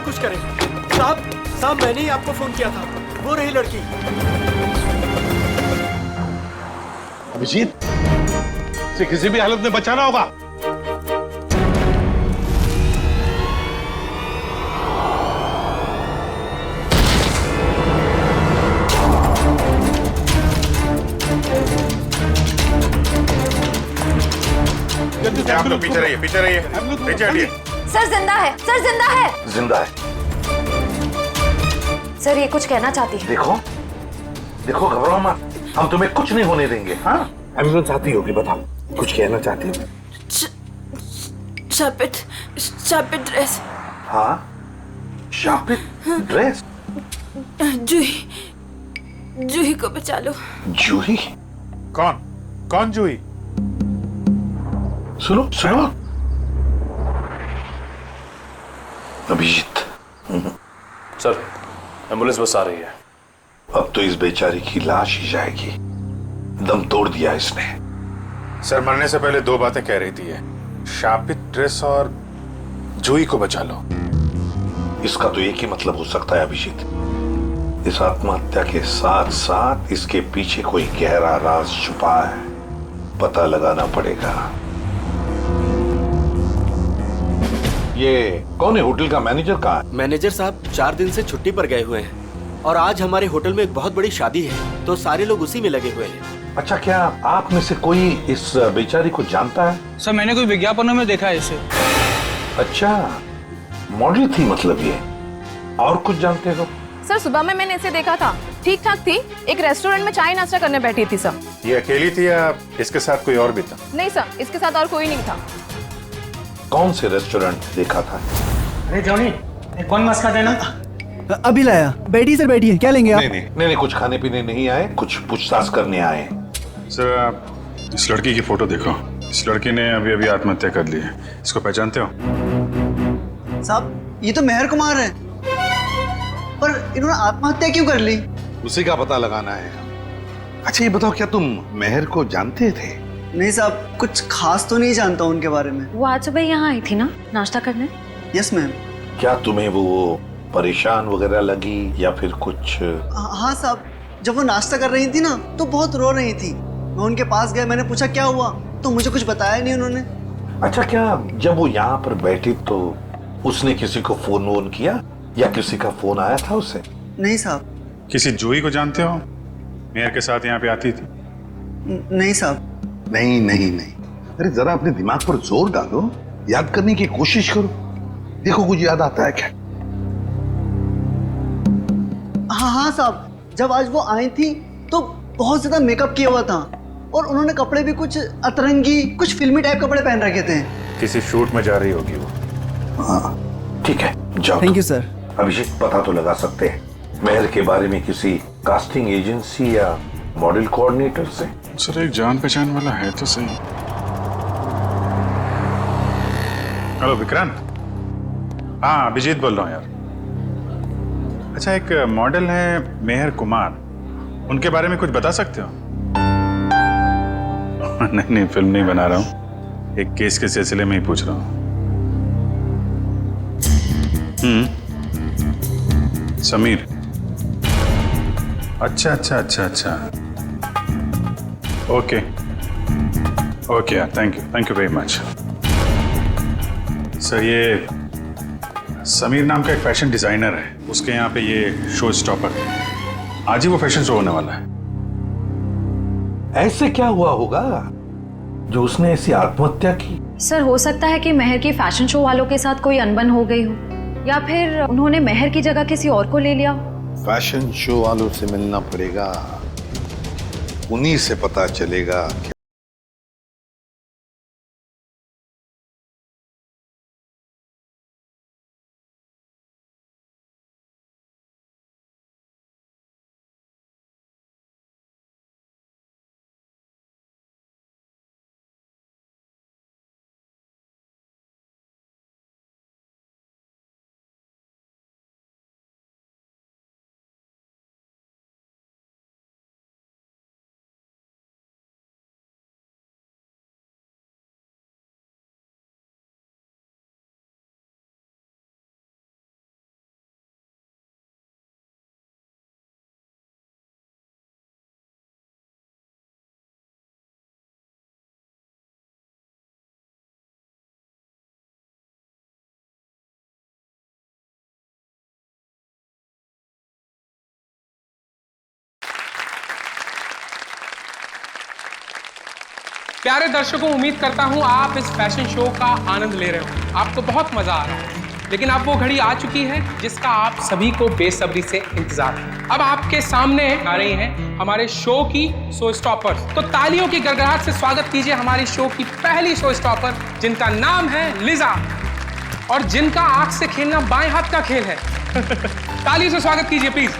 कुछ करें। साहब साहब, मैंने ही आपको फोन किया था, वो रही लड़की। अभिजीत, इसे किसी भी हालत में बचाना होगा। आप लोग पीछे रहिए, पीछे रहिए, पीछे हटिए। सर जिंदा है, सर जिंदा है। जिंदा है। सर ये कुछ कहना चाहती है। देखो देखो, घबराओ मत, हम तुम्हें कुछ नहीं होने देंगे। हाँ, एम्बुलेंस आती होगी, बताओ कुछ कहना चाहती हो? शापित ड्रेस। हाँ, शापित ड्रेस। जूही को बचा लो। जूही? कौन कौन जूही? सुनो सुनो, अभिजीत। सर, एम्बुलेंस बस आ रही है। अब तो इस बेचारी की लाश ही जाएगी, दम तोड़ दिया इसने। सर मरने से पहले दो बातें कह रही थी ये, शापित ड्रेस और जूही को बचा लो। इसका तो एक ही मतलब हो सकता है अभिजीत, इस आत्महत्या के साथ साथ इसके पीछे कोई गहरा राज छुपा है, पता लगाना पड़ेगा। ये कौन है? होटल का मैनेजर कहाँ है? मैनेजर साहब 4 दिन से छुट्टी पर गए हुए हैं और आज हमारे होटल में एक बहुत बड़ी शादी है, तो सारे लोग उसी में लगे हुए हैं। अच्छा, क्या आप में से कोई इस बेचारी को जानता है? सर मैंने कोई विज्ञापनों में देखा है इसे। अच्छा, मॉडल थी मतलब ये। और कुछ जानते हो? सर सुबह में मैंने इसे देखा था, ठीक ठाक थी, एक रेस्टोरेंट में चाय नाश्ता करने बैठी थी सर। ये अकेली थी या इसके साथ कोई और भी था? नहीं सर, इसके साथ और कोई नहीं था। कौन से रेस्टोरेंट देखा था? अरे जॉनी, कौन मस्का देना? अभी लाया। बैठिए सर, बैठिए। क्या लेंगे आप? नहीं, कुछ खाने पीने नहीं आए, कुछ पूछताछ करने आए। सर आप इस लड़की की फोटो देखो, इस लड़की ने अभी अभी आत्महत्या कर ली है। इसको पहचानते हो? साहब ये तो मेहर कुमार है, पर इन्होंने आत्महत्या क्यों कर ली? उसी का पता लगाना है। अच्छा ये बताओ, क्या तुम मेहर को जानते थे? नहीं साहब, कुछ खास तो नहीं जानता उनके बारे में। वो आज सुबह यहाँ आई थी ना नाश्ता करने? Yes ma'am. क्या तुम्हें वो परेशान वगैरह लगी या फिर कुछ? हाँ साहब, जब वो नाश्ता कर रही थी ना तो बहुत रो रही थी। मैं उनके पास गया, मैंने पूछा क्या हुआ, तो मुझे कुछ बताया नहीं उन्होंने। अच्छा, क्या जब वो यहाँ पर बैठी तो उसने किसी को फोन वोन किया या किसी का फोन आया था उसे? नहीं साहब। किसी जूही को जानते हो? मेयर के साथ यहाँ पे आती थी? नहीं साहब। नहीं, अरे जरा अपने दिमाग पर जोर डालो, याद करने की कोशिश करो, देखो कुछ याद आता है क्या? हाँ साहब, जब आज वो आई थी तो बहुत ज्यादा मेकअप किया हुआ था और उन्होंने कपड़े भी कुछ अतरंगी, कुछ फिल्मी टाइप कपड़े पहन रखे थे। किसी शूट में जा रही होगी वो। हाँ ठीक है, जाओ। Thank you sir. अभिषेक, पता तो लगा सकते हैं मेहर के बारे में किसी कास्टिंग एजेंसी या मॉडल कोऑर्डिनेटर से? सर एक जान पहचान वाला है तो सही। हेलो विक्रांत। हाँ अभिजीत बोल रहा हूँ यार। अच्छा एक मॉडल है मेहर कुमार, उनके बारे में कुछ बता सकते हो? नहीं फिल्म नहीं बना रहा हूँ, एक केस के सिलसिले में ही पूछ रहा हूँ। समीर। अच्छा। ओके यार, thank you very much. Sir ये समीर नाम का एक फैशन डिजाइनर है, उसके यहाँ पे ये शो स्टॉपर है। आज ही वो फैशन शो होने वाला है। ऐसे क्या हुआ होगा जो उसने ऐसी आत्महत्या की? सर हो सकता है कि मेहर की फैशन शो वालों के साथ कोई अनबन हो गई हो, या फिर उन्होंने मेहर की जगह किसी और को ले लिया। फैशन शो वालों से मिलना पड़ेगा, उन्हीं से पता चलेगा प्यारे दर्शकों, उम्मीद करता हूं आप इस फैशन शो का आनंद ले रहे हो, आपको बहुत मजा आ रहा है। लेकिन अब वो घड़ी आ चुकी है जिसका आप सभी को बेसब्री से इंतजार है। अब आपके सामने आ रही हैं हमारे शो की शो स्टॉपर्स। तो तालियों की गड़गड़ाहट से स्वागत कीजिए हमारी शो की पहली शो स्टॉपर, जिनका नाम है लिजा और जिनका आंख से खेलना बाएं हाथ का खेल है। तालियों से स्वागत कीजिए प्लीज।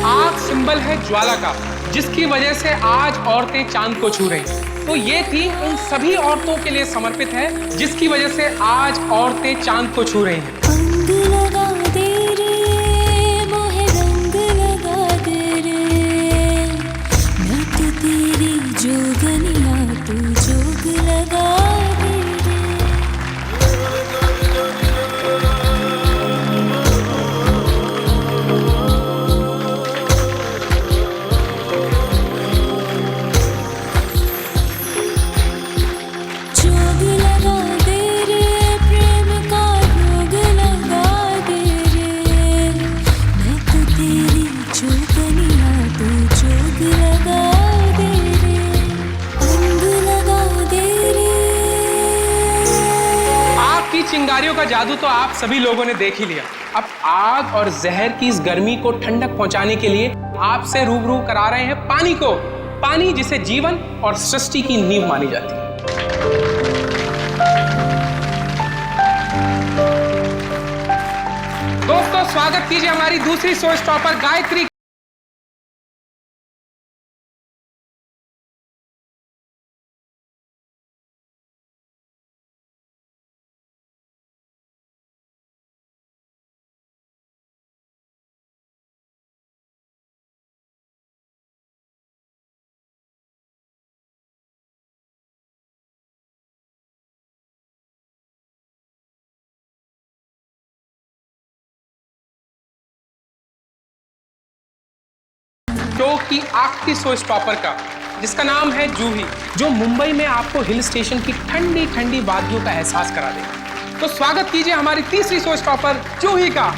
आग सिंबल है ज्वाला का, जिसकी वजह से आज औरतें चांद को छू रही हैं। तो ये थी उन सभी औरतों के लिए समर्पित है जिसकी वजह से आज औरतें चांद को छू रही हैं। चिंगारियों का जादू तो आप सभी लोगों ने देख ही लिया। अब आग और जहर की इस गर्मी को ठंडक पहुंचाने के लिए आपसे रूबरू करा रहे हैं पानी को, पानी जिसे जीवन और सृष्टि की नींव मानी जाती है। दोस्तों, स्वागत कीजिए हमारी दूसरी शो स्टॉपर गायत्री। शो की आखिरी शो स्टॉपर का, जिसका नाम है जूही, जो मुंबई में आपको हिल स्टेशन की ठंडी ठंडी वादियों का एहसास करा देगा। तो स्वागत कीजिए हमारी तीसरी शो स्टॉपर जूही का।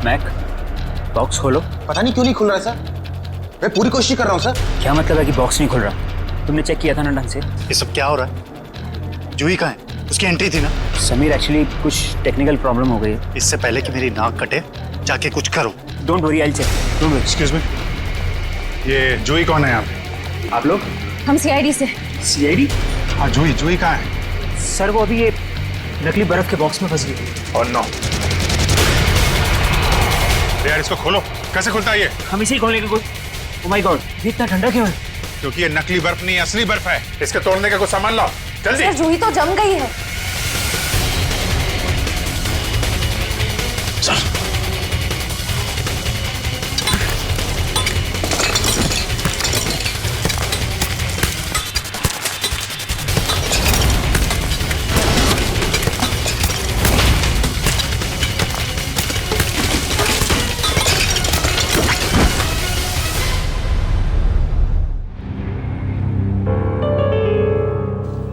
मैक, बॉक्स खोलो। पता नहीं क्यों नहीं खुल रहा सर। मैं पूरी कोशिश कर रहा हूँ सर। क्या मतलब है कि बॉक्स नहीं खुल रहा? तुमने चेक किया था ना ढंग से? ये सब क्या हो रहा है? जूही कहाँ है? उसकी एंट्री थी ना। समीर, एक्चुअली कुछ टेक्निकल प्रॉब्लम हो गई है। इससे पहले कि मेरी नाक कटे, जाके कुछ करो। Don't worry, I will check. Don't worry. Excuse me, ये जूही कौन है यहाँ पे? आप लोग? हम सीआईडी से। सीआईडी? हाँ, जूही कहाँ है? सर, वो अभी ये नकली बर्फ के बॉक्स में फंस गई। और नो यार, इसको खोलो। कैसे खुलता है ये? हम इसे ही खोलने की ओह माय गॉड, ये इतना ठंडा क्यों है? क्योंकि ये नकली बर्फ नहीं, असली बर्फ है। इसके तोड़ने का कुछ सामान लाओ जल्दी। सर, जूही तो जम गई है।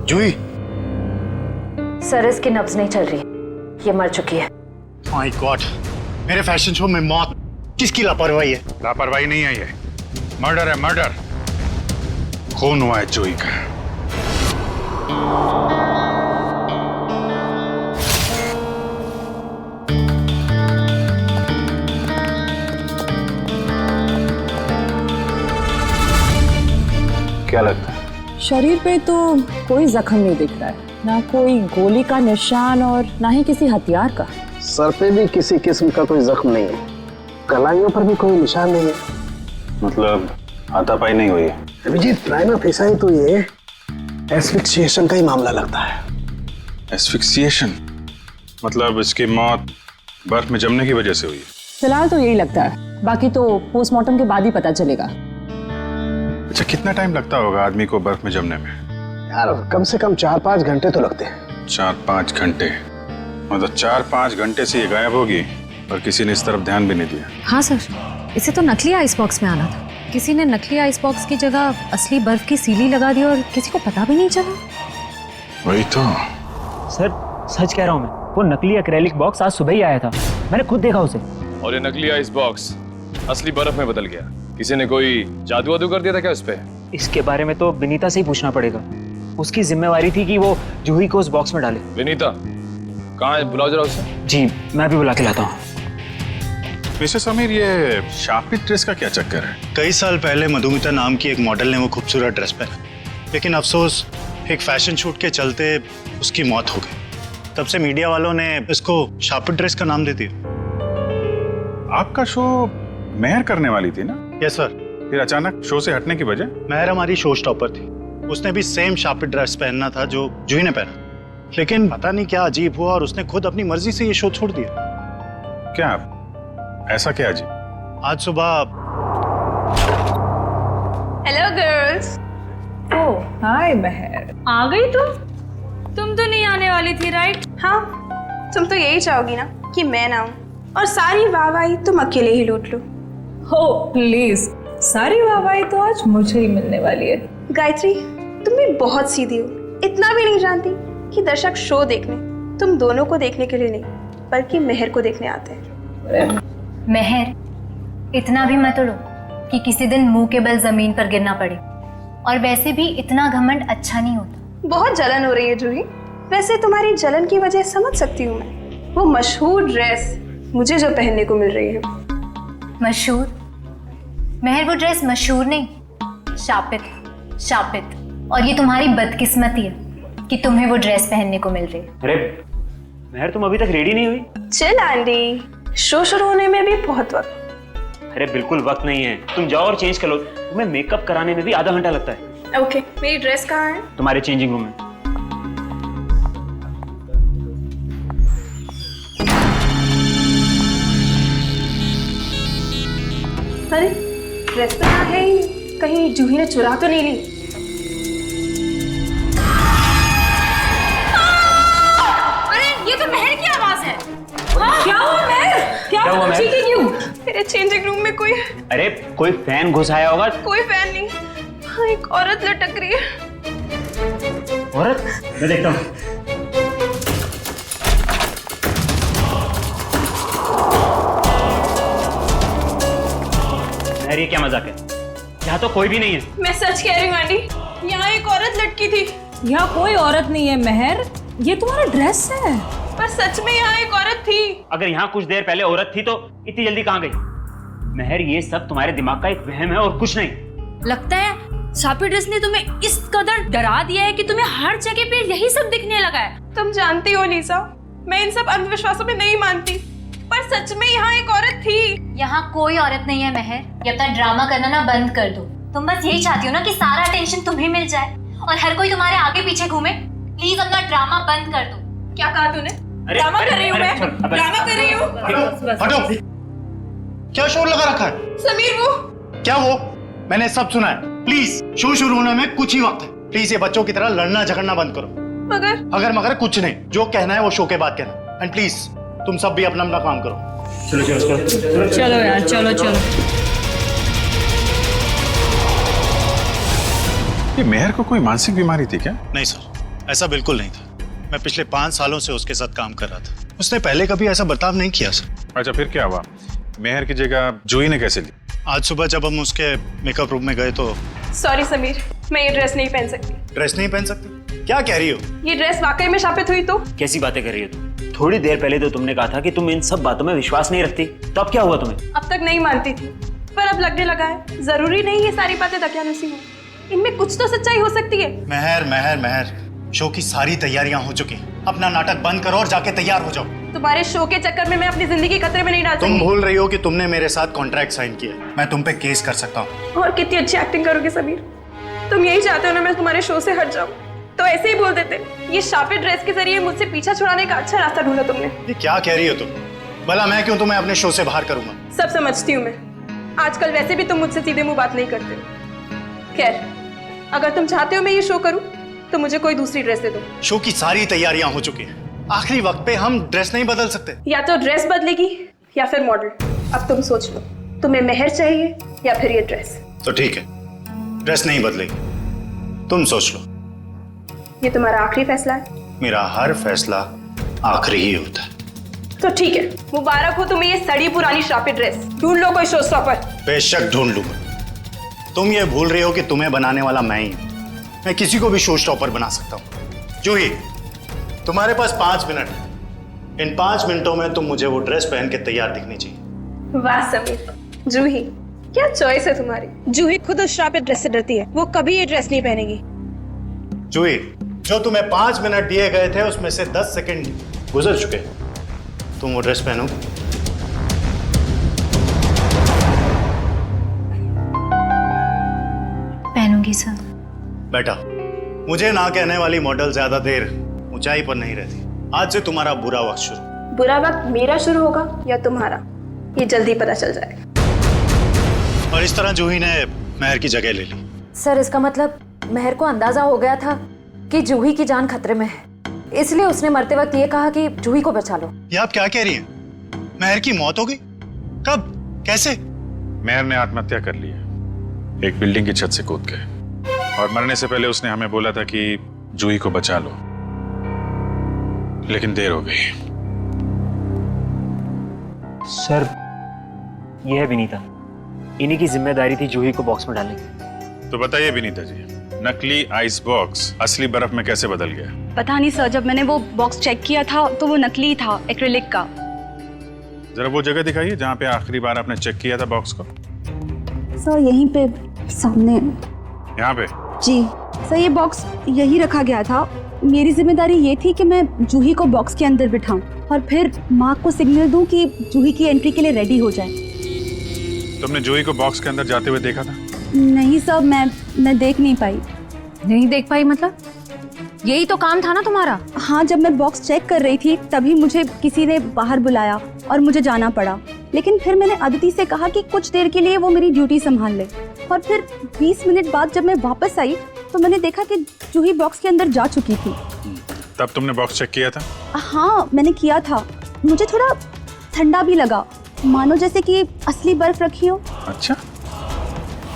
जूही, सर, इसकी नब्ज नहीं चल रही, ये मर चुकी है। माय गॉड, मेरे फैशन शो में मौत। किसकी लापरवाही है? लापरवाही नहीं है, ये मर्डर है, मर्डर। खून हुआ है जूही का। क्या लगता है? शरीर पे तो कोई जख्म नहीं दिख रहा है, ना कोई गोली का निशान और ना ही किसी हथियार का। सर पे भी किसी किस्म का कोई जख्म नहीं है, कलाइयों पर भी कोई निशान नहीं है। मतलब हाथापाई नहीं हुई है? अभिजीत, प्राइमा फेसाई तो ये एस्फिक्सिएशन का ही मामला लगता है। एस्फिक्सिएशन मतलब इसकी मौत बर्फ में जमने की वजह से हुई है? फिलहाल तो यही लगता है, बाकी तो पोस्टमार्टम के बाद ही पता चलेगा। अच्छा, कितना टाइम लगता होगा आदमी को बर्फ में जमने में? यार कम से कम 4-5 घंटे तो लगते हैं। 4-5 घंटे मतलब 4-5 घंटे से ये गायब होगी और किसी ने इस तरफ ध्यान भी नहीं दिया। हाँ सर, इसे तो नकली आइस बॉक्स में आना था। किसी ने नकली आइस बॉक्स की जगह असली बर्फ की सीली लगा दी और किसी को पता भी नहीं चला। वही तो। सर सच कह रहा हूँ मैं, वो नकली एक्रेलिक बॉक्स आज सुबह ही आया था, मैंने खुद देखा उसे। और ये नकली आइस बॉक्स असली बर्फ में बदल गया। किसी ने कोई जादू वादू कर दिया था क्या उस पे? इसके बारे में तो विनीता से ही पूछना पड़ेगा। उसकी जिम्मेवारी थी कि वो जूही को उस बॉक्स में डाले। विनीता कहाँ है? बुलाओ जरा उसे। जी मैं भी बुला के लाता हूँ। मिस्टर समीर, ये शापित ड्रेस का क्या चक्कर है? कई साल पहले मधुमिता नाम की एक मॉडल ने वो खूबसूरत ड्रेस पहना, लेकिन अफसोस एक फैशन शूट के चलते उसकी मौत हो गई। तब से मीडिया वालों ने इसको शापित ड्रेस का नाम दे दिया। आपका शो मेहर करने वाली थी ना? Yes sir. फिर अचानक शो से हटने की वजह? मेहर हमारी शो स्टॉपर थी, उसने भी सेम शापित ड्रेस पहनना था जो जूही ने पहना, लेकिन पता नहीं क्या अजीब हुआ और उसने खुद अपनी मर्जी से ये शो छोड़ दिया। क्या ऐसा क्या जी? आज सुबह। Hello girls. ओह हाय महर, आ गई तुम तो नहीं आने वाली थी राइट? हाँ, तुम तो यही चाहोगी ना कि मैं ना आऊं और सारी वाहवाही तुम अकेले ही लूट लो। हो प्लीज, सारी वाहवाही तो आज मुझे ही मिलने वाली है। गायत्री, तुम भी बहुत सीधी हो। इतना भी नहीं जानती कि दर्शक शो देखने तुम दोनों को देखने के लिए नहीं बल्कि मेहर को देखने आते हैं। मेहर, इतना भी मत उड़ो कि किसी दिन मुंह के बल जमीन पर गिरना पड़े। और वैसे भी इतना घमंड अच्छा नहीं होता। बहुत जलन हो रही है जूही। वैसे तुम्हारी जलन की वजह समझ सकती हूँ मैं। वो मशहूर ड्रेस मुझे जो पहनने को मिल रही है। मशहूर? मेहर, वो ड्रेस मशहूर नहीं, शापित। शापित। और ये तुम्हारी बदकिस्मती है कि तुम्हें वो ड्रेस पहनने को मिल रही है। अरे मेहर, तुम अभी तक रेडी नहीं हुई? चल आंटी, शो शुरू होने में भी बहुत वक्त। अरे बिल्कुल वक्त नहीं है, तुम जाओ और चेंज कर लो। तुम्हें मेकअप कराने में भी आधा घंटा लगता है। ओके, मेरी ड्रेस कहाँ है? तुम्हारे चेंजिंग रूम में। अरे ड्रेस तो यहाँ है ही, कहीं जूही ने चुरा तो नहीं ली? अरे ये तो मेहर की आवाज है। क्या हुआ मेहर? क्या हुआ मेहर? चीखी क्यों? मेरे चेंजिंग रूम में कोई है। अरे कोई फैन घुस आया होगा। कोई फैन नहीं, हाँ, एक औरत लटक रही है। औरत? मैं देखता हूँ। मेहर, ये क्या मजाक है? यहाँ तो कोई भी नहीं है। मैं सच कह रही हूँ आंटी, यहाँ एक औरत लटकी थी। यहाँ कोई औरत नहीं है महर, ये तुम्हारा ड्रेस है। पर सच में यहाँ एक औरत थी। अगर यहाँ कुछ देर पहले औरत थी तो इतनी जल्दी कहाँ गई? मेहर, ये सब तुम्हारे दिमाग का एक वहम है और कुछ नहीं। लगता है शापित ड्रेस ने तुम्हें इस कदर डरा दिया है कि तुम्हें हर जगह पे यही सब दिखने लगा है। तुम जानती हो लीसा, मैं इन सब अंधविश्वासों में नहीं मानती, पर सच में यहाँ एक औरत थी। यहाँ कोई औरत नहीं है मेहर, ये अपना ड्रामा करना ना बंद कर दो। तुम बस यही चाहती हो ना कि सारा अटेंशन तुम्हें मिल जाए और हर कोई तुम्हारे आगे पीछे घूमे। प्लीज अपना ड्रामा बंद कर दो। क्या कहा तूने? ड्रामा कर रही हूँ मैं? ड्रामा कर रही हूँ? हटो! क्या शोर लगा रखा है? समीर, वो क्या वो? मैंने सब सुना है। प्लीज, शो शुरू होने में कुछ ही वक्त है। प्लीज ये बच्चों की तरह लड़ना झगड़ना बंद करो। मगर कुछ नहीं, जो कहना है वो शो के बाद कहना। एंड प्लीज तुम सब भी अपना अपना काम करो। चलो यार, चलो चलो। ये मेहर को कोई मानसिक बीमारी थी क्या? नहीं सर, ऐसा बिल्कुल नहीं था। मैं पिछले 5 सालों से उसके साथ काम कर रहा था। उसने पहले कभी ऐसा बर्ताव नहीं किया सर। अच्छा, फिर क्या हुआ? मेहर की जगह जूही ने कैसे ली? आज सुबह जब हम उसके मेकअप रूम में गए तो। सॉरी समीर, मैं ये ड्रेस नहीं पहन सकती। ड्रेस नहीं पहन सकती? क्या कह रही हो? ये ड्रेस वाकई में शापित हुई तो? कैसी बातें कर रही हो तुम? थोड़ी देर पहले तो तुमने कहा था कि तुम इन सब बातों में विश्वास नहीं रखती, तो अब क्या हुआ तुम्हें? अब तक नहीं मानती थी, पर अब लगने लगा है जरूरी नहीं ये सारी बातें दकियानुसी हो। इनमें कुछ तो सच्चाई हो सकती है। महर, शो की सारी तैयारियां हो चुकी हैं। अपना नाटक बंद करो और जाके तैयार हो जाओ। तुम्हारे शो के चक्कर में मैं अपनी जिंदगी खतरे में नहीं डाल सकती। तुम भूल रही हो कि तुमने मेरे साथ कॉन्ट्रैक्ट साइन किया है। मैं तुम पे केस कर सकता हूँ। और कितनी अच्छी एक्टिंग करोगे समीर। तुम यही चाहते हो ना मैं तुम्हारे शो से हट जाऊँ, तो ऐसे ही बोल देते। ये शापित ड्रेस के जरिए मुझसे पीछा छुड़ाने का अच्छा रास्ता ढूंढा तुमने। ये क्या कह रही हो तुम? भला मैं क्यों तुम्हें अपने शो से बाहर करूंगा? सब समझती हूँ मैं। आजकल वैसे भी तुम मुझसे सीधे मुंह बात नहीं करते हो। खैर, अगर तुम चाहते हो मैं ये शो करूँ तो मुझे कोई दूसरी ड्रेस दे दो। शो की सारी तैयारियां हो चुकी हैं, आखिरी वक्त पे हम ड्रेस नहीं बदल सकते। या तो ड्रेस बदलेगी या फिर मॉडल। अब तुम सोच लो, तुम्हें मेहर चाहिए या फिर ये ड्रेस। तो ठीक है, ड्रेस नहीं बदलेगी, तुम सोच लो। ये तुम्हारा आखिरी फैसला है? मेरा हर फैसला आखिरी ही होता है। तो ठीक है, मुबारक हो तुम्हें ये सड़ी पुरानी श्रापित ड्रेस। ढूंढ लो कोई शो स्टॉपर। बेशक ढूंढ लूंगा। तुम ये भूल रही हो कि तुम्हें बनाने वाला मैं ही हूं। मैं किसी को भी शो स्टॉपर बना सकता हूं। जूही, तुम्हारे पास 5 मिनट है। इन 5 मिनटों में तुम मुझे वो ड्रेस पहन के तैयार दिखनी चाहिए। वाह समीर, जूही क्या चॉइस है तुम्हारी। जूही खुद उस श्रापित ड्रेस से डरती है, वो कभी ये ड्रेस नहीं पहनेगी। जूही, जो तुम्हें 5 मिनट दिए गए थे उसमें से 10 सेकंड गुजर चुके। तुम वो ड्रेस पहनो। पहनूंगी सर। बेटा, मुझे ना कहने वाली मॉडल ज्यादा देर ऊंचाई पर नहीं रहती। आज से तुम्हारा बुरा वक्त शुरू। बुरा वक्त मेरा शुरू होगा या तुम्हारा, ये जल्दी पता चल जाएगा। और इस तरह जूही ने महर की जगह ले ली। सर इसका मतलब महर को अंदाजा हो गया था कि जूही की जान खतरे में है, इसलिए उसने मरते वक्त ये कहा कि जूही को बचा लो। ये आप क्या कह रही हैं? महर की मौत हो गई? कब? कैसे? महर ने आत्महत्या कर ली है, एक बिल्डिंग की छत से कूद के। और मरने से पहले उसने हमें बोला था कि जूही को बचा लो, लेकिन देर हो गई। सर, यह है विनीता, इन्हीं की जिम्मेदारी थी जूही को बॉक्स में डालने की। तो बताइए विनीता जी, नकली आइस बॉक्स असली बर्फ में कैसे बदल गया? पता नहीं सर, जब मैंने वो बॉक्स चेक किया था तो वो नकली था, एक्रिलिक का। जरा वो जगह दिखाइए जहाँ पे आखिरी बार आपने चेक किया था बॉक्स को। सर यहीं पे सामने। यहाँ पे? जी सर, ये बॉक्स यही रखा गया था। मेरी जिम्मेदारी ये थी कि मैं जूही को बॉक्स के अंदर बिठाऊं और फिर माँ को सिग्नल दूं कि जूही की एंट्री के लिए रेडी हो जाए। तुमने जूही को बॉक्स के अंदर जाते हुए देखा था? नहीं सर, मैं देख नहीं पाई। नहीं देख पाई मतलब? यही तो काम था ना तुम्हारा। हाँ, जब मैं बॉक्स चेक कर रही थी तभी मुझे किसी ने बाहर बुलाया और मुझे जाना पड़ा। लेकिन फिर मैंने अदिति से कहा कि कुछ देर के लिए वो मेरी ड्यूटी संभाल ले। और फिर 20 मिनट बाद जब मैं वापस आई तो मैंने देखा कि जूही बॉक्स के अंदर जा चुकी थी। तब तुमने बॉक्स चेक किया था? हाँ, मैंने किया था। मुझे थोड़ा ठंडा भी लगा, मानो जैसे कि असली बर्फ रखी हो। अच्छा,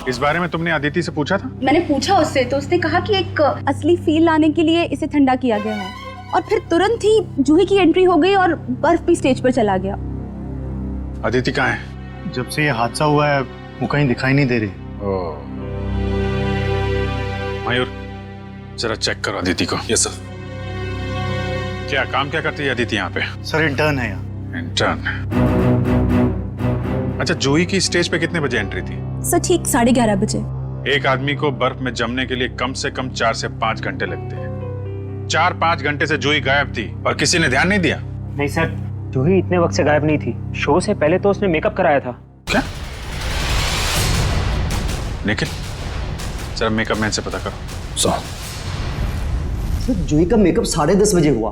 इस बारे में तुमने अदिति से पूछा था? मैंने पूछा उससे, तो उसने कहा कि एक असली फील लाने के लिए इसे ठंडा किया गया है। और फिर तुरंत ही जूही की एंट्री हो गई और बर्फ भी स्टेज पर चला गया। अदिति कहाँ है? जब से ये हादसा हुआ है वो कहीं दिखाई नहीं दे रही। मयूर, जरा चेक करो अदिति को। Yes sir. क्या काम क्या करती है अदिति यहाँ पे? सर इंटर्न है यहाँ। इंटर्न? अच्छा, जूही की स्टेज पे कितने बजे एंट्री थी? सर ठीक 11:30 बजे। एक आदमी को बर्फ में जमने के लिए कम से कम 4 से 5 घंटे लगते हैं। 4-5 घंटे से जूही गायब थी और किसी ने ध्यान नहीं दिया? नहीं सर, जूही इतने वक्त से गायब नहीं थी। शो से पहले तो उसने मेकअप कराया था। क्या? निखिल, जरा मेकअप मैन से पता करो। सर जूही का मेकअप 10:30 बजे हुआ।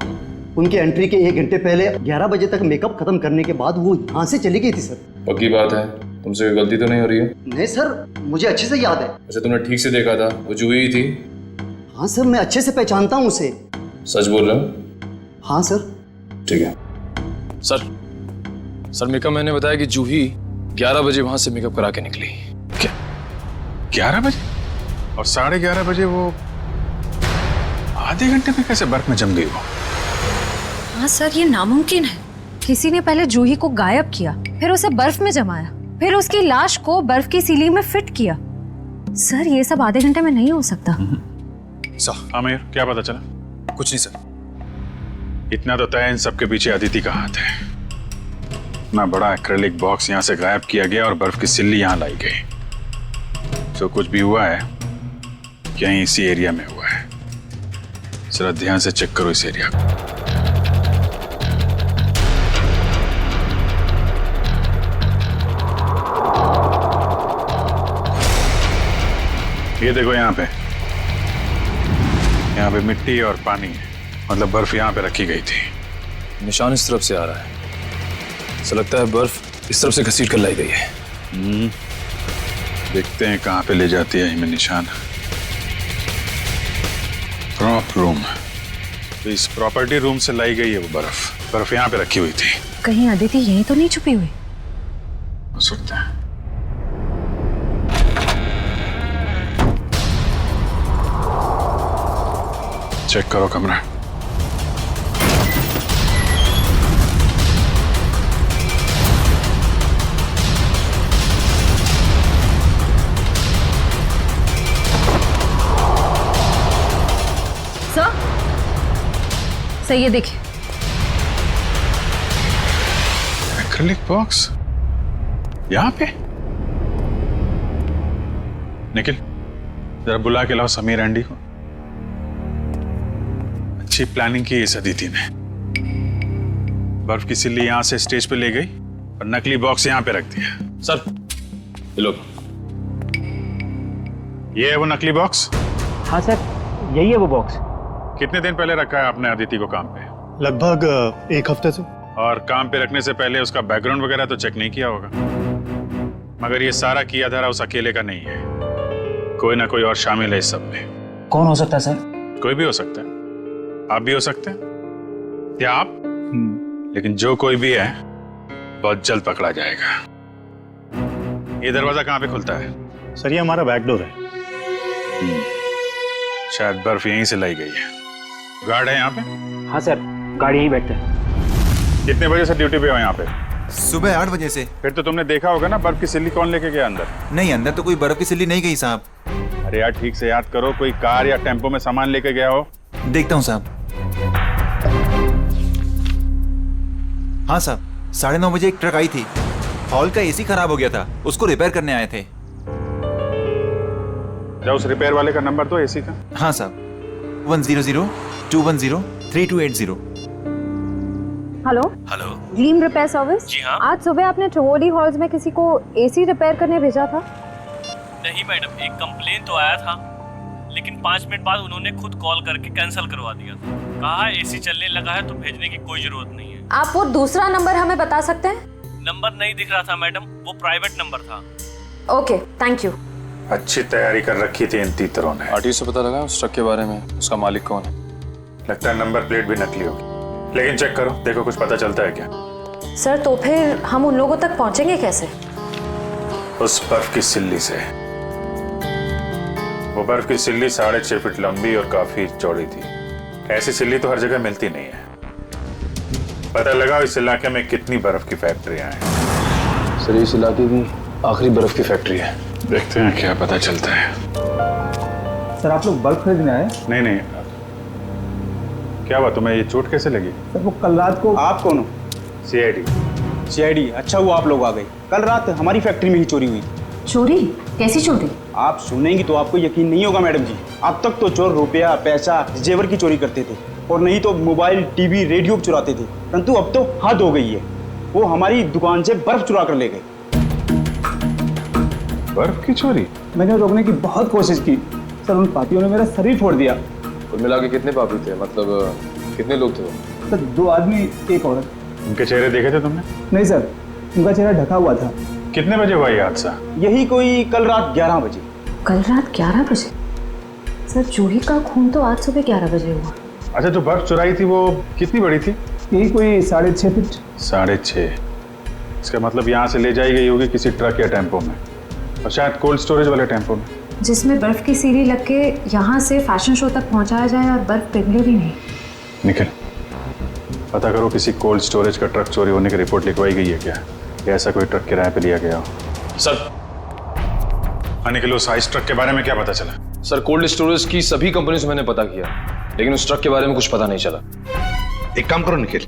उनकी एंट्री के 1 घंटे पहले 11 बजे तक मेकअप खत्म करने के बाद वो यहाँ से चली गई थी सर। पक्की बात है? तुमसे कोई गलती तो नहीं हो रही है? नहीं सर, मुझे अच्छे से याद है। अच्छा, तुमने ठीक से देखा था वो जूही ही थी? हाँ सर, मैं अच्छे से पहचानता हूँ उसे। सच बोल रहे हो? हाँ सर। ठीक है सर, मेकअप मैंने बताया कि जूही 11 बजे वहां से मेकअप करा के निकली। क्या 11 बजे? और 11:30 बजे वो आधे घंटे में कैसे बर्फ में जम गई वो? हाँ सर, ये नामुमकिन है। किसी ने पहले जूही को गायब किया, फिर उसे बर्फ में जमाया, फिर उसकी लाश को बर्फ की सीलिंग में फिट किया। सर ये सब आधे घंटे में नहीं हो सकता। सर, आमिर क्या पता चला? कुछ नहीं सर। इतना तो तय इन सबके पीछे अदिति का हाथ है। इतना बड़ा एक्रेलिक बॉक्स यहाँ से गायब किया गया और बर्फ की सिल्ली यहाँ लाई गई। जो कुछ भी हुआ है यहीं इसी एरिया में हुआ है। जरा ध्यान से चेक करो इस एरिया को। ये देखो, यहाँ पे मिट्टी और पानी है, मतलब बर्फ यहाँ पे रखी गई थी। निशान इस तरफ से आ रहा है, ऐसा लगता है बर्फ इस तरफ से घसीट कर लाई गई है। देखते हैं कहाँ पे ले जाती है हमें निशान। प्रॉप रूम, तो इस प्रॉपर्टी रूम से लाई गई है वो बर्फ। बर्फ यहाँ पे रखी हुई थी। कहीं अदिति यहीं तो नहीं छुपी हुई? हो सकता है। चेक करो कमरा। सर सही है, देखिए। एक्रिलिक बॉक्स यहाँ पे। निखिल, जरा बुला के लाओ समीर एंडी को। अच्छी प्लानिंग की इस अदिति ने। बर्फ की सिल्ली यहां से स्टेज पे ले गई और नकली बॉक्स यहां पे रख दिया। सर लो, ये है वो नकली बॉक्स? हाँ सर, यही है वो बॉक्स। कितने दिन पहले रखा है आपने अदिति को काम पे? लगभग 1 हफ्ते से। और काम पे रखने से पहले उसका बैकग्राउंड वगैरह तो चेक नहीं किया होगा? मगर ये सारा किया धरा उस अकेले का नहीं है, कोई ना कोई और शामिल है इस सब में। कौन हो सकता है सर? कोई भी हो सकता है, आप भी हो सकते हैं, या आप। लेकिन जो कोई भी है बहुत जल्द पकड़ा जाएगा। ये दरवाजा कहाँ पे खुलता है? सर ये हमारा बैक डोर है। शायद बर्फ यहीं से लाई गई है। गार्ड है यहाँ पे? हाँ सर, गाड़ी यहीं बैठते हैं। कितने बजे से ड्यूटी पे हो यहाँ पे? सुबह 8 बजे से। फिर तो तुमने देखा होगा ना बर्फ की सिल्ली कौन लेके गया अंदर? नहीं, अंदर तो कोई बर्फ की सिल्ली नहीं गई साहब। अरे यार ठीक से याद करो, कोई कार या टेम्पो में सामान लेके गया हो? देखता हूँ साहब। हाँ साहब, 9:30 बजे एक ट्रक आई थी। हॉल का एसी खराब हो गया था, उसको रिपेयर करने आए थे। जाओ उस रिपेयर वाले का नंबर दो एसी का। हाँ साहब, 100-210-3280। Hello hello, dream repair service. जी हाँ। आज सुबह आपने ट्रोली हॉल्स में किसी को एसी रिपेयर करने भेजा था? नहीं मैडम, एक कंप्लेन तो आया था, लेकिन 5 मिनट बाद उन्होंने खुद कॉल करके कैंसिल करवा दिया था। कहा एसी चलने लगा है तो भेजने की कोई जरूरत नहीं है। आप वो दूसरा नंबर हमें बता सकते हैं? नंबर नहीं दिख रहा था मैडम, वो प्राइवेट नंबर था। Okay, thank you. अच्छी तैयारी कर रखी थी इन तीतरों ने। आरटीओ से पता लगा उस ट्रक के बारे में, उसका मालिक कौन है? लगता है नंबर प्लेट भी नकली होगी, लेकिन चेक करो, देखो कुछ पता चलता है क्या? सर तो फिर हम उन लोगों तक पहुंचेंगे कैसे? उस बर्फ की सिल्ली से। वो बर्फ की सिल्ली 6.5 फीट लंबी और काफी चौड़ी थी। ऐसी सिल्ली तो हर जगह मिलती नहीं है। पता लगा इस इलाके में कितनी बर्फ की फैक्ट्रियां हैं। सर इस इलाके की आखिरी बर्फ की फैक्ट्री है। देखते हैं क्या पता चलता है। सर आप लोग बल्ब खरीदने आए? नहीं, क्या हुआ तुम्हें? ये चोट कैसे लगी? सर वो कल रात को। आप कौन हो? सीआईडी। अच्छा वो आप लोग आ गए। कल रात हमारी फैक्ट्री में ही चोरी हुई। चोरी? कैसी चोरी? आप सुनेंगी तो आपको यकीन नहीं होगा मैडम जी। अब तक तो चोर रुपया, पैसा, जेवर की चोरी करते थे, और नहीं तो मोबाइल, टीवी, रेडियो चुराते थे। परंतु अब तो हद हो गई है, वो हमारी दुकान से बर्फ चुरा कर ले गए। बर्फ की चोरी? मैंने रोकने की बहुत कोशिश की सर, उन पापियों ने मेरा शरीर फोड़ दिया। कुल मिला के कितने पापी थे? मतलब कितने लोग थे वो? सर 2 आदमी, 1 औरत। उनके चेहरे देखे थे तुमने? नहीं सर, उनका चेहरा ढका हुआ था। कितने बजे हुआ ये हादसा? यही कोई कल रात 11 बजे। कल रात 11 बजे? सर जूही का खून तो आज सुबह 11 बजे हुआ। अच्छा, जो बर्फ चुराई थी वो कितनी बड़ी थी? यही कोई 6.5 फीट। 6.5? इसका मतलब यहाँ से ले जाई गई होगी किसी ट्रक या टेम्पो में, और शायद कोल्ड स्टोरेज वाले टेम्पो में, जिसमें बर्फ की सीढ़ी लग के यहाँ से फैशन शो तक पहुँचाया जाए और बर्फ पिघले भी नहीं। निखिल, पता करो किसी कोल्ड स्टोरेज का ट्रक चोरी होने की रिपोर्ट लिखवाई गई है क्या, या ऐसा कोई ट्रक किराए पे लिया गया हो? सर निखिल, उस आइस ट्रक के बारे में क्या पता चला? सर कोल्ड स्टोरेज की सभी कंपनियों से मैंने पता किया, लेकिन उस ट्रक के बारे में कुछ पता नहीं चला। एक काम करो निखिल,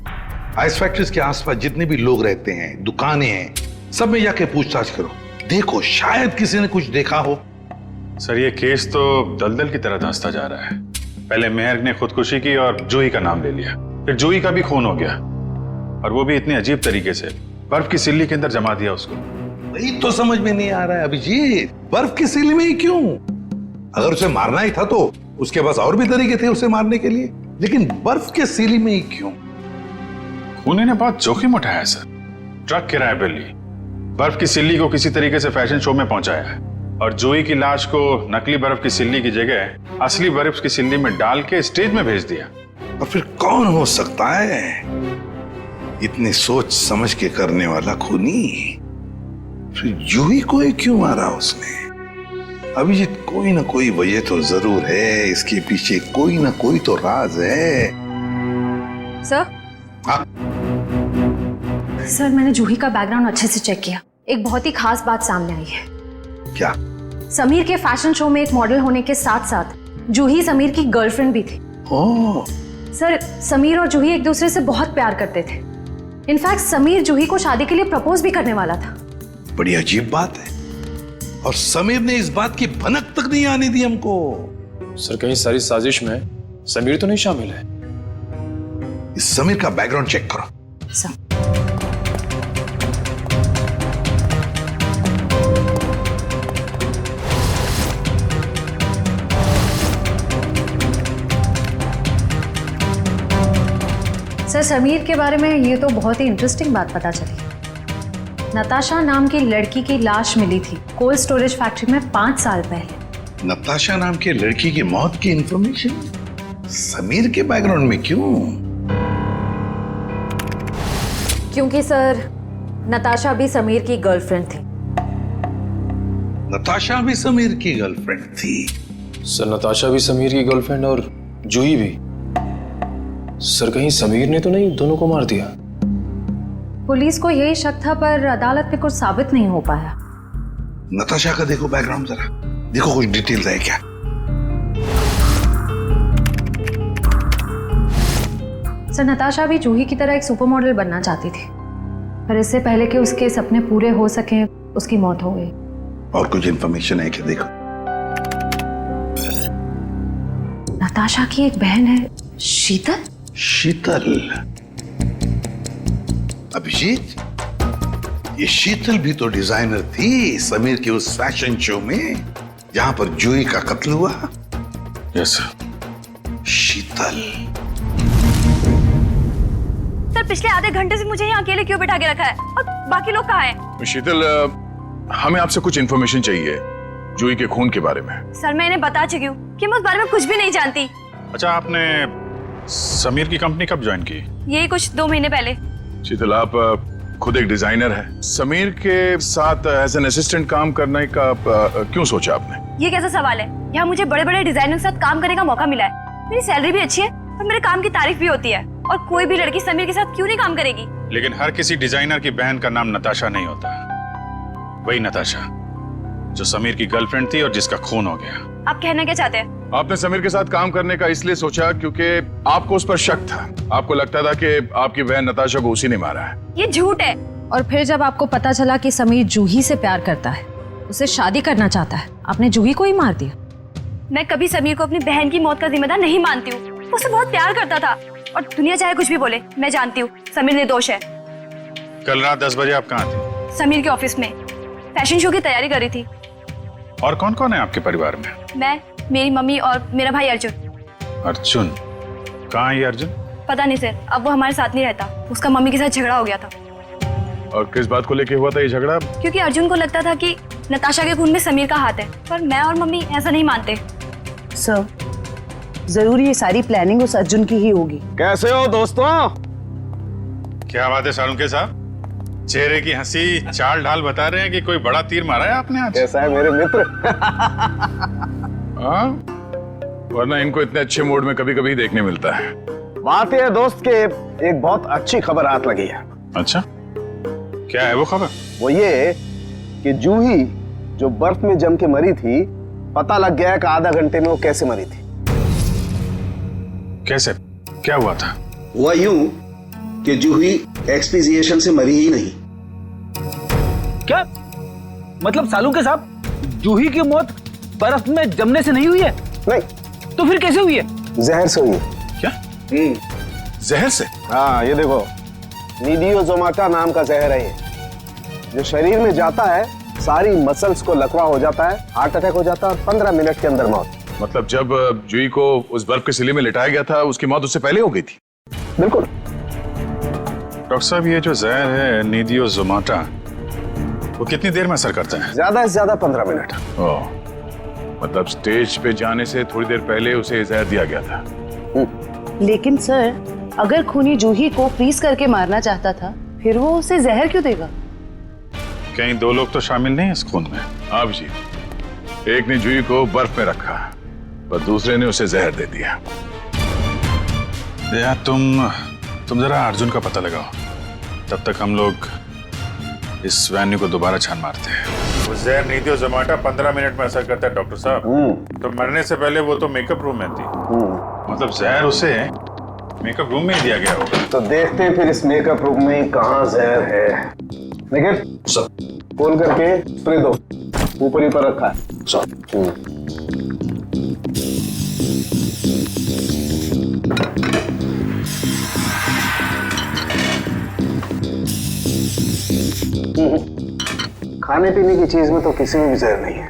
आइस फैक्ट्रीज के आसपास जितने भी लोग रहते हैं, दुकानें हैं, सब में जाके पूछताछ करो, देखो शायद किसी ने कुछ देखा हो। सर ये केस तो दलदल की तरह धंसता जा रहा है। पहले मेहर ने खुदकुशी की और जूही का नाम ले लिया, फिर जूही का भी खून हो गया, और वो भी इतनी अजीब तरीके से। बर्फ की सिल्ली के अंदर जमा दिया उसको। वही तो समझ में नहीं आ रहा है अभिजीत, बर्फ की सिल्ली में ही क्यों? अगर उसे मारना ही था तो उसके पास और भी तरीके थे उसे मारने के लिए, लेकिन बर्फ के सिल्ली में ही क्यों? खूनी ने बहुत जोखिम उठाया है सर। ट्रक किराए पर ली, बर्फ की सिल्ली को किसी तरीके से फैशन शो में पहुंचाया है, और जूही की लाश को नकली बर्फ की सिल्ली की जगह असली बर्फ की सिल्ली में डाल के स्टेज में भेज दिया। और फिर कौन हो सकता है इतनी सोच समझ के करने वाला खूनी? फिर जूही को ही क्यों मारा उसने? अभिजीत, कोई ना कोई वजह तो जरूर है, इसके पीछे कोई ना कोई तो राज है। सर, हाँ? सर मैंने जूही का बैकग्राउंड अच्छे से चेक किया। एक बहुत ही खास बात सामने आई है। क्या? समीर के फैशन शो में एक मॉडल होने के साथ साथ जूही समीर की गर्लफ्रेंड भी थी। ओह। सर, समीर और जूही एक दूसरे से बहुत प्यार करते थे। इनफैक्ट समीर जूही को शादी के लिए प्रपोज भी करने वाला था। बड़ी अजीब बात है, और समीर ने इस बात की भनक तक नहीं आने दी हमको। सर, कहीं सारी साजिश में समीर तो नहीं शामिल है? इस समीर का बैकग्राउंड चेक करो। सर, समीर के बारे में ये तो बहुत ही इंटरेस्टिंग बात पता चली। नताशा नाम की लड़की की लाश मिली थी कोल्ड स्टोरेज फैक्ट्री में 5 साल पहले। नताशा नाम के लड़की की मौत की इंफॉर्मेशन समीर के बैकग्राउंड में क्यों? क्योंकि सर, नताशा भी समीर की गर्लफ्रेंड थी। नताशा भी समीर की गर्लफ्रेंड थी? सर, नताशा भी समीर की गर्लफ्रेंड और जूही भी। सर, कहीं समीर ने तो नहीं दोनों को मार दिया? पुलिस को यही शक था, पर अदालत में कुछ साबित नहीं हो पाया। नताशा का देखो बैकग्राउंड जरा, देखो कुछ डिटेल्स है क्या? सर, नताशा भी जूही की तरह एक सुपर मॉडल बनना चाहती थी, पर इससे पहले कि उसके सपने पूरे हो सके उसकी मौत हो गई। और कुछ इंफॉर्मेशन है क्या? देखो, नताशा की एक बहन है, शीतल। शीतल? अभिजीत, ये शीतल भी तो डिजाइनर थी समीर के उस फैशन शो में जहां पर जूही का कत्ल हुआ। Yes sir. शीतल। सर, पिछले आधे घंटे से मुझे यहाँ अकेले क्यों बिठा के रखा है और बाकी लोग कहाँ हैं? शीतल, हमें आपसे कुछ इन्फॉर्मेशन चाहिए जूही के खून के बारे में। सर, मैं इन्हें बता चुकी हूँ कि मैं उस बारे में कुछ भी नहीं जानती। अच्छा, आपने समीर की कंपनी कब ज्वाइन की? यही कुछ 2 महीने पहले। शीतल, आप खुद एक डिजाइनर हैं। समीर के साथ एज एन असिस्टेंट काम करने का क्यों सोचा आपने? ये कैसा सवाल है? यहाँ मुझे बड़े बड़े डिजाइनर के साथ काम करने का मौका मिला है। मेरी सैलरी भी अच्छी है और मेरे काम की तारीफ भी होती है, और कोई भी लड़की समीर के साथ क्यों नहीं काम करेगी? लेकिन हर किसी डिजाइनर की बहन का नाम नताशा नहीं होता। वही नताशा जो समीर की गर्लफ्रेंड थी और जिसका खून हो गया। आप कहना क्या चाहते हैं? आपने समीर के साथ काम करने का इसलिए सोचा क्योंकि आपको उस पर शक था। आपको लगता था कि आपकी बहन नताशा को उसी ने मारा है। ये झूठ है। और फिर जब आपको पता चला कि समीर जूही से प्यार करता है, उसे शादी करना चाहता है, आपने जूही को ही मार दिया। मैं कभी समीर को अपनी बहन की मौत का जिम्मेदार नहीं मानती हूँ। वो उसे बहुत प्यार करता था, और दुनिया चाहे कुछ भी बोले, मैं जानती हूँ समीर निर्दोष है। कल रात 10 बजे आप कहाँ थे? समीर के ऑफिस में फैशन शो की तैयारी कर रही थी। और कौन कौन है आपके परिवार में? मैं, मेरी मम्मी और मेरा भाई अर्जुन। अर्जुन? कहाँ है अर्जुन? पता नहीं सर, अब वो हमारे साथ नहीं रहता। उसका मम्मी के साथ झगड़ा हो गया था। और किस बात को लेके हुआ था ये झगड़ा? क्योंकि अर्जुन को लगता था कि नताशा के खून में समीर का हाथ है, पर मैं और मम्मी ऐसा नहीं मानते। सर, जरूर ये सारी प्लानिंग उस अर्जुन की ही होगी। कैसे हो दोस्तों? क्या बात है सालुंके साहब, चेहरे की हंसी चाल ढाल बता रहे हैं कि कोई बड़ा तीर मारा है आपने आज। कैसा है मेरे मित्र? हाँ, वरना इनको इतने अच्छे मूड में कभी कभी देखने मिलता है। बात यह है दोस्त के एक बहुत अच्छी खबर हाथ लगी है। अच्छा, क्या है वो खबर? वो ये कि जूही जो बर्फ में जम के मरी थी, पता लग गया कि आधा घंटे में वो कैसे मरी थी। कैसे? क्या हुआ था? हुआ यूं कि जूही एक्सपीजिएशन से मरी ही नहीं। क्या मतलब सालुंके साहब, जूही की मौत बर्फ में जमने से नहीं हुई है? नहीं। तो फिर कैसे हुई है? जहर से हुई है। क्या? जहर से? हाँ, ये देखो, नीडियोजोमाटा नाम का जहर है ये, जो शरीर में जाता है सारी मसल्स को लकवा हो जाता है, हार्ट अटैक हो जाता है और 15 मिनट के अंदर मौत। मतलब जब जूही को उस बर्फ के सिले में लिटाया गया था, उसकी मौत उससे पहले हो गई थी? बिल्कुल। डॉक्टर साहब, ये जो जहर है नीडियोजोमाटा, वो कितनी देर में असर करते हैं? ज्यादा से ज्यादा 15 मिनट। ओह, मतलब स्टेज पे जाने से थोड़ी देर पहले उसे जहर दिया गया था। लेकिन सर, अगर खूनी जूही को फ्रीज करके मारना चाहता था, फिर वो उसे जहर क्यों देगा? कहीं दो लोग तो शामिल नहीं है इस खून में। आप जी, एक ने जूही को बर्फ में रखा और दूसरे ने उसे जहर दे दिया। यार तुम जरा अर्जुन का पता लगाओ, तब तक हम लोग इस वेन्यू को दोबारा छान मारते हैं। वो जहर नीडियो जोमाटा 15 मिनट में असर करता है डॉक्टर साहब। तो मरने से पहले वो तो मेकअप रूम में थी, मतलब जहर उसे मेकअप रूम में ही दिया गया होगा। तो देखते हैं फिर इस मेकअप रूम में कहाँ जहर है। लेकिन फोन करके स्प्रे दो, ऊपर ही पर रखा है। खाने पीने की चीज में तो किसी में भी जहर नहीं है।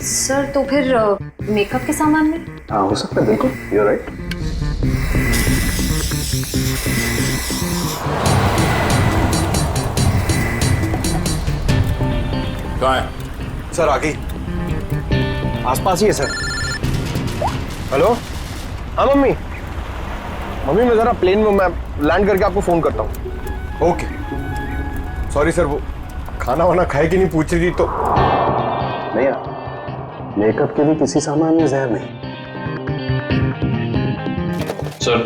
सर तो फिर मेकअप के सामान में? हाँ हो सकता है, बिल्कुल, यू राइट। कहाँ है सर? आगे आसपास ही है सर। हेलो, हाँ मम्मी मैं जरा प्लेन में, मैं लैंड करके आपको फोन करता हूँ। ओके। सॉरी सर, वो खाना वाना खाए कि नहीं पूछ रही थी तो। नहीं यार, मेकअप के लिए किसी सामान में जहर नहीं। सर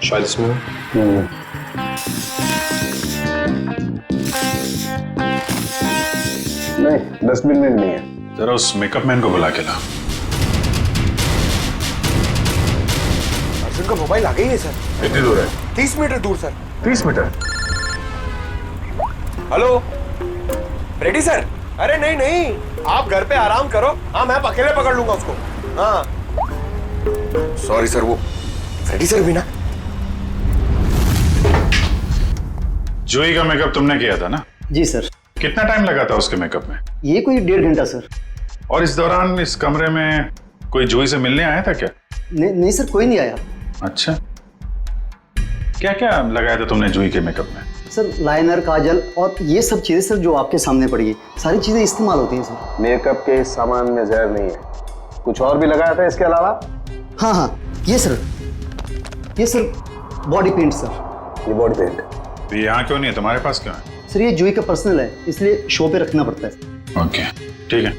शायद इसमें। नहीं, डस्टबिन में भी नहीं है। जरा उस मेकअप मैन को बुला के ला। अर्जुन का मोबाइल आ गई है सर। कितनी दूर है? 30 मीटर दूर sir. 30 metre? Hello ready sir? अरे नहीं, आप घर पे आराम करो। हाँ, मैं अकेले पकड़ लूंगा उसको। हाँ सॉरी सर, वो रेडी सर भी ना। जूही का मेकअप तुमने किया था ना? जी सर। कितना टाइम लगा था उसके मेकअप में? ये कोई 1.5 घंटा सर। और इस दौरान इस कमरे में कोई जूही से मिलने आया था क्या? नहीं सर, कोई नहीं आया। अच्छा, क्या क्या लगाया था तुमने जूही के मेकअप में? सर लाइनर, काजल और ये सब चीजें सर जो आपके सामने पड़ी है, सारी चीजें इस्तेमाल होती हैं सर। मेकअप के सामान में जहर नहीं है। कुछ और भी लगाया था इसके अलावा? हाँ, ये सर बॉडी पेंट सर। ये बॉडी पेंट ये यहाँ क्यों नहीं है, तुम्हारे पास क्यों है? सर ये जूही का पर्सनल है, इसलिए शो पे रखना पड़ता है। ओके ठीक है,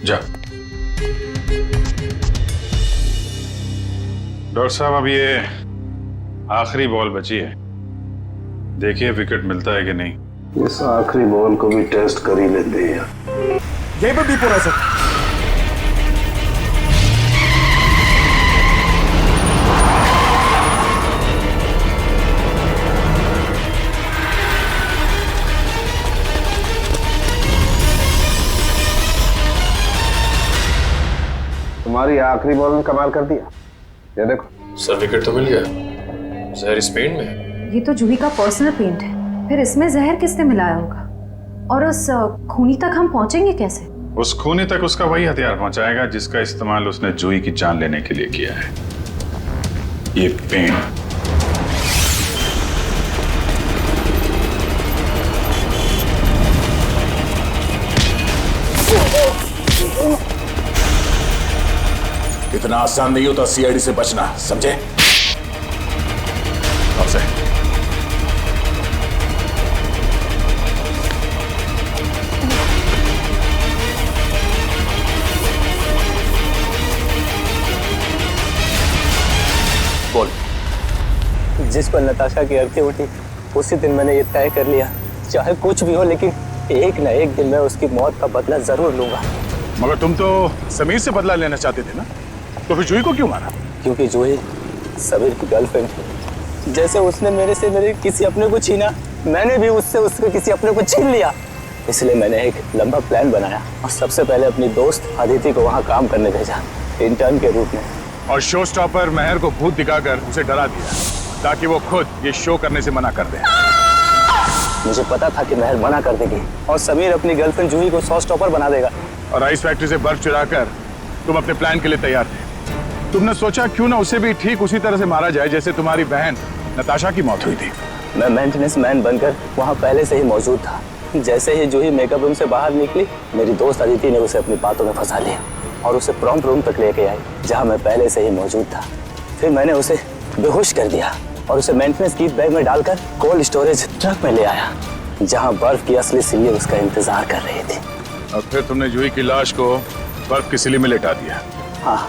जा। डॉक्टर साहब, अब ये आखिरी बॉल बची है, देखिए विकेट मिलता है कि नहीं। इस आखिरी बॉल को भी टेस्ट कर ही लेते हैं। यहीं पर बीप हो रहा है सर। तुम्हारी आखिरी बॉल ने कमाल कर दिया। ये देखो सर, विकेट तो मिल गया। जहर इस पेंट में है। ये तो जूही का पर्सनल पेंट है, फिर इसमें जहर किसने मिलाया होगा? और उस खूनी तक हम पहुंचेंगे कैसे? उस खूनी तक उसका वही हथियार पहुंचाएगा जिसका इस्तेमाल उसने जूही की जान लेने के लिए किया है, ये पेंट। इतना आसान नहीं होता सीआईडी से बचना, समझे? आपसे बोल। जिस पर नताशा की अर्थी उठी, उसी दिन मैंने ये तय कर लिया, चाहे कुछ भी हो, लेकिन एक न एक दिन मैं उसकी मौत का बदला जरूर लूंगा। मगर तुम तो समीर से बदला लेना चाहते थे ना, तो फिर जूही को क्यों मारा? क्योंकि जूही समीर की गर्लफ्रेंड थी। जैसे उसने मेरे से मेरे किसी अपने को छीना, मैंने भी उससे उसके किसी अपने को छीन लिया। इसलिए मैंने एक लंबा प्लान बनाया और सबसे पहले अपनी दोस्त अदिति को वहाँ काम करने भेजा, इंटर्न के रूप में। और शो स्टॉपर महर को भूत दिखाकर उसे डरा दिया ताकि वो खुद ये शो करने से मना कर दे। मुझे पता था कि महर मना कर देगी और समीर अपनी गर्लफ्रेंड जूही को शो स्टॉपर बना देगा। और आइस फैक्ट्री से बर्फ चुराकर तुम अपने प्लान के लिए तैयार थे। तुमने सोचा क्यों ना उसे भी ठीक उसी तरह से मारा जाए जैसे तुम्हारी बहन नताशा की मौत हुई थी। मैं मेंटेनेंस मैन बनकर वहाँ पहले से ही मौजूद था। जैसे ही जूही मेकअप रूम से बाहर निकली, मेरी दोस्त अदिति ने उसे अपनी बातों में फंसा लिया और उसे प्रॉम्प्ट रूम तक लेके आई, जहां मैं पहले से ही मौजूद था। फिर मैंने उसे बेहोश कर दिया और उसे मेंटेनेंस किट बैग में डालकर कोल्ड स्टोरेज ट्रक में ले आया, जहां बर्फ की असली सिल्ली उसका इंतजार कर रही थी। और फिर तुमने जूही की लाश को बर्फ की सिल्ली में लेटा दिया? हाँ,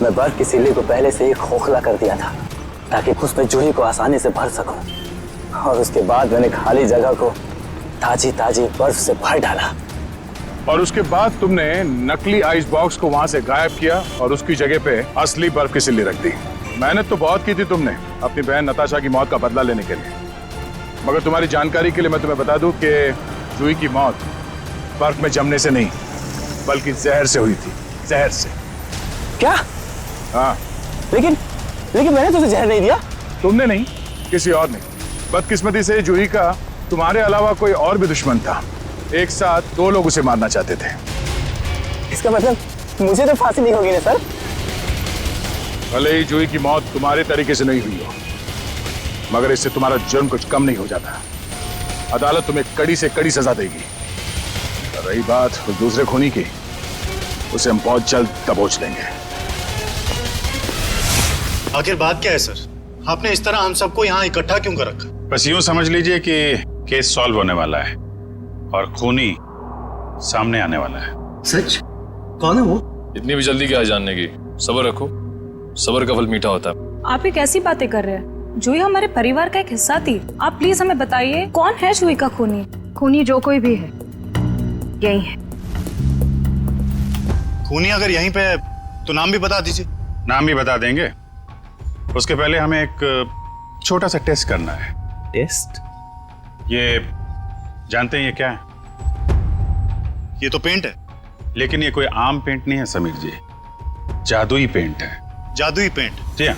मैं बर्फ की सिल्ली को पहले से ही खोखला कर दिया था ताकि उसमें जूही को आसानी से भर सकूं, और उसके बाद मैंने खाली जगह को ताजी ताजी बर्फ से भर डाला। और उसके बाद तुमने नकली आइस बॉक्स को वहां से गायब किया और उसकी जगह पे असली बर्फ की सिल्ली रख दी। मेहनत तो बहुत की थी तुमने अपनी बहन नताशा की मौत का बदला लेने के लिए, मगर तुम्हारी जानकारी के लिए मैं तुम्हें बता दूं कि जूही की मौत बर्फ में जमने से नहीं बल्कि जहर से हुई थी। जहर से। क्या? हाँ। लेकिन मैंने तो उसे जहर नहीं दिया। तुमने नहीं, किसी और ने। बदकिस्मती से जूही का तुम्हारे अलावा कोई और भी दुश्मन था। एक साथ 2 लोग उसे मारना चाहते थे। इसका मतलब मुझे तो फांसी नहीं होगी ना सर? भले ही जूही की मौत तुम्हारे तरीके से नहीं हुई हो, मगर इससे तुम्हारा जुर्म कुछ कम नहीं हो जाता। अदालत तुम्हें कड़ी से कड़ी सजा देगी। रही बात उस दूसरे खूनी की, उसे हम बहुत जल्द दबोच लेंगे। आखिर बात क्या है सर? आपने इस तरह हम सबको यहाँ इकट्ठा क्यों कर रखा? बस यूं समझ लीजिए कि केस सॉल्व होने वाला है और खूनी सामने आने वाला है। सच? कौन है वो? इतनी भी जल्दी क्या है जानने की? सब्र रखो, सब्र का फल मीठा होता है। आप ये कैसी बातें कर रहे हैं? जूही हमारे परिवार का एक हिस्सा थी। आप प्लीज हमें बताइए कौन है जूही का खूनी? खूनी जो कोई भी है, यही है। खूनी अगर यहीं पे है तो नाम भी बता दीजिए। नाम भी बता देंगे, उसके पहले हमें एक छोटा सा टेस्ट करना है। टेस्ट? ये जानते हैं ये क्या है? ये तो पेंट है। लेकिन ये कोई आम पेंट नहीं है समीर जी, जादुई पेंट है। जादुई पेंट? जी हाँ,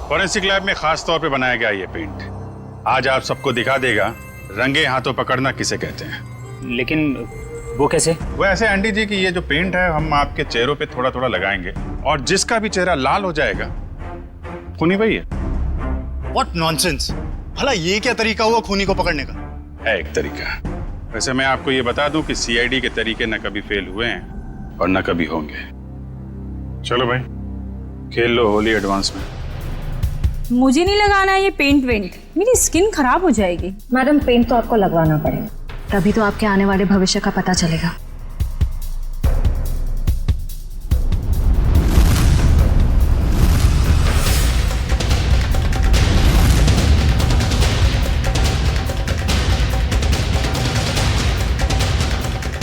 फॉरेंसिक लैब में खास तौर पे बनाया गया ये पेंट। आज आप सबको दिखा देगा रंगे हाथों पकड़ना किसे कहते हैं। लेकिन वो कैसे? वो ऐसे आंटी जी कि ये जो पेंट है हम आपके चेहरों पे थोड़ा थोड़ा लगाएंगे और जिसका भी चेहरा लाल हो जाएगा खूनी वही है। What nonsense! भला ये क्या तरीका हुआ खूनी को पकड़ने का? है एक तरीका। वैसे मैं आपको ये बता दूं कि सीआईडी के तरीके न कभी फेल हुए हैं और न कभी होंगे। चलो भाई, खेल लो होली एडवांस में। मुझे नहीं लगाना है ये पेंट वेंट, मेरी स्किन खराब हो जाएगी। मैडम, पेंट तो आपको लगवाना पड़ेगा, तभी तो आपके आने वाले भविष्य का पता चलेगा।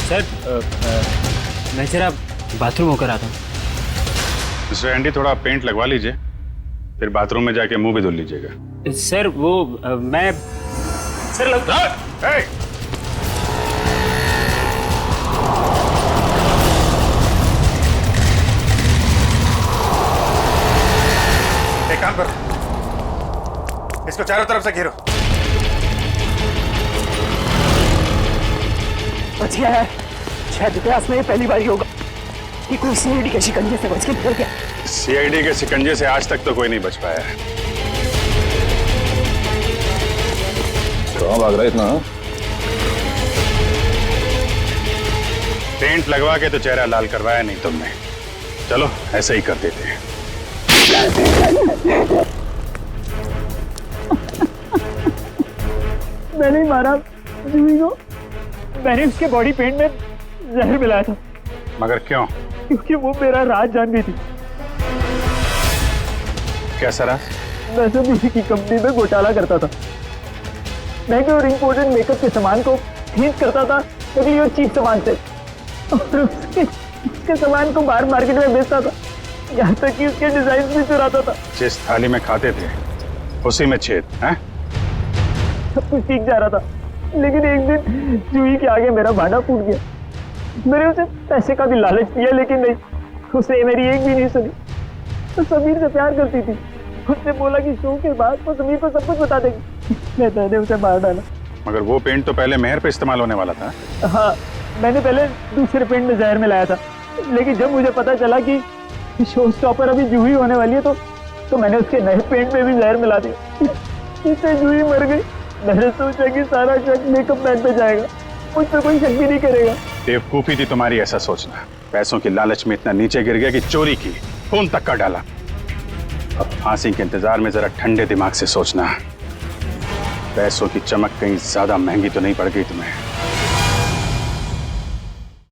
सर, मैं जरा बाथरूम होकर आता हूँ। मिस्टर एंडी, थोड़ा पेंट लगवा लीजिए, फिर बाथरूम में जाके मुंह भी धुल लीजिएगा। सर वो मैं सर एक काम करो, इसको चारों तरफ से घेरो। बच गया है। शायद इतिहास में ये पहली बार ही होगा कि कोई सीआईडी के शिकंजे से बच के निकल गया। सीआईडी के शिकंजे से आज तक तो कोई नहीं बच पाया है। कहाँ भाग रहा है इतना? पेंट लगवा के तो चेहरा लाल करवाया नहीं तुमने। चलो ऐसे ही कर देते हैं। मैंने मारा जूही को, मैंने उसके बॉडी पेंट में जहर मिलाया था। मगर क्यों? क्योंकि वो मेरा राज जानती थी। कैसा राज? मैं तो किसी की कंपनी में घोटाला करता था। महंगे और इम्पोर्टेंट मेकअप के सामान को खींच करता था नकली और चीप सामान से, और उसके सामान को बाहर मार्केट में बेचता था, यहाँ तक कि उसके डिजाइन भी चुराता था। जिस थाली में खाते थे उसी में छेद है? सब कुछ ठीक जा रहा था, लेकिन एक दिन जूही के आगे मेरा भांडा फूट गया। मैंने उसे पैसे का भी लालच दिया, लेकिन नहीं, उसने मेरी एक भी नहीं सुनी। तो समीर से प्यार करती थी, उसने बोला कि शो के बाद वो समीर को सब कुछ बता देगी। मैंने उसे मार डाला। मगर वो पेंट तो पहले मेहर पे इस्तेमाल होने वाला था। हाँ, मैंने पहले दूसरे पेंट में जहर मिलाया था, लेकिन जब मुझे पता चला कि शो स्टॉपर अभी जूही होने वाली है तो मैंने उसके नए पेंट में भी जहर मिला दिया। इससे जूही मर गई। मैंने सोचा कि सारा शक मेकअप मैन पे जाएगा, मुझ पे कोई शक भी नहीं करेगा। बेवकूफी थी तुम्हारी ऐसा सोचना। पैसों की लालच में इतना नीचे गिर गया कि चोरी की, खून तक कर डाला। अब फांसी के इंतजार में जरा ठंडे दिमाग से सोचना, पैसों की चमक कहीं ज्यादा महंगी तो नहीं पड़ गई तुम्हें।